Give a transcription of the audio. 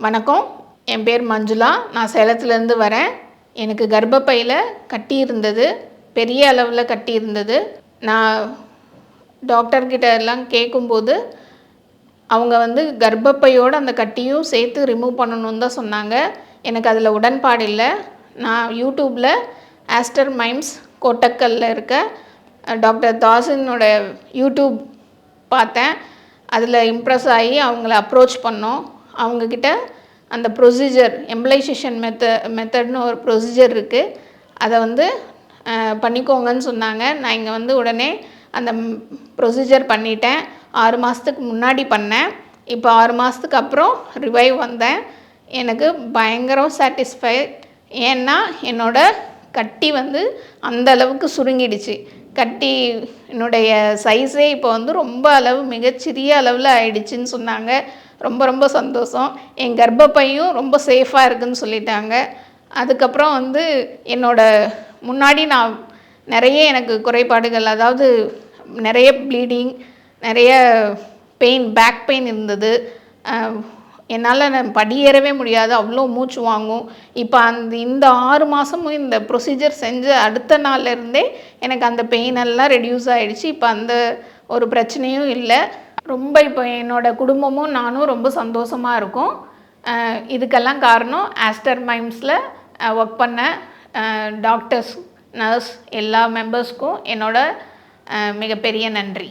வணக்கம், என் பேர் மஞ்சுளா. நான் சேலத்துலேருந்து வரேன். எனக்கு கர்ப்பப்பையில் கட்டி இருந்தது, பெரிய அளவில் கட்டி இருந்தது. நான் டாக்டர்கிட்ட எல்லாம் கேட்கும்போது அவங்க கர்ப்பப்பையோடு அந்த கட்டியும் சேர்த்து ரிமூவ் பண்ணணுன்னு தான் சொன்னாங்க. எனக்கு அதில் உடன்பாடு இல்லை. நான் யூடியூப்பில் ஆஸ்டர் மைம்ஸ் கோட்டக்கல்ல இருக்க டாக்டர் தாசினோட யூடியூப் பார்த்தேன். அதில் இம்ப்ரெஸ் ஆகி அவங்கள அப்ரோச் பண்ணோம். அவங்கக்கிட்ட அந்த ப்ரொசீஜர் எம்பலைசேஷன் மெத்தட்னு ஒரு ப்ரொசீஜர் இருக்குது, அதை பண்ணிக்கோங்கன்னு சொன்னாங்க. நான் இங்கே உடனே அந்த ப்ரொசீஜர் பண்ணிட்டேன். 6 மாதத்துக்கு முன்னாடி பண்ணேன். இப்போ 6 மாதத்துக்கு அப்புறம் ரிவைவ் வந்தேன். எனக்கு பயங்கரம் சாட்டிஸ்ஃபைட். ஏன்னா என்னோடய கட்டி அந்த அளவுக்கு சுருங்கிடுச்சு. கட்டி என்னுடைய சைஸே இப்போ ரொம்ப அளவு மிகச்சிறிய அளவில் ஆயிடுச்சுன்னு சொன்னாங்க. ரொம்ப ரொம்ப சந்தோஷம். என் கர்ப்பப்பையும் ரொம்ப சேஃபாக இருக்குதுன்னு சொல்லிட்டாங்க. அதுக்கப்புறம் முன்னாடி நான் நிறைய எனக்கு குறைபாடுகள், அதாவது நிறைய ப்ளீடிங், நிறைய பெயின், பேக் பெயின் இருந்தது. என்னால் படியேறவே முடியாது, அவ்வளோ மூச்சு வாங்கும். இப்போ இந்த 6 மாதமும் இந்த ப்ரொசீஜர் செஞ்ச அடுத்த நாள்லேருந்தே எனக்கு அந்த பெயினெல்லாம் ரெடியூஸ் ஆகிடுச்சு. இப்போ அந்த ஒரு பிரச்சனையும் இல்லை. ரொம்ப இப்போ என்னோடய குடும்பமும் நானும் ரொம்ப சந்தோஷமாக இருக்கோம். இதுக்கெல்லாம் காரணம் ஆஸ்டர் மைம்ஸில் ஒர்க் பண்ண டாக்டர்ஸ், நர்ஸ் எல்லா மெம்பர்ஸ்க்கும் என்னோட மிகப்பெரிய நன்றி.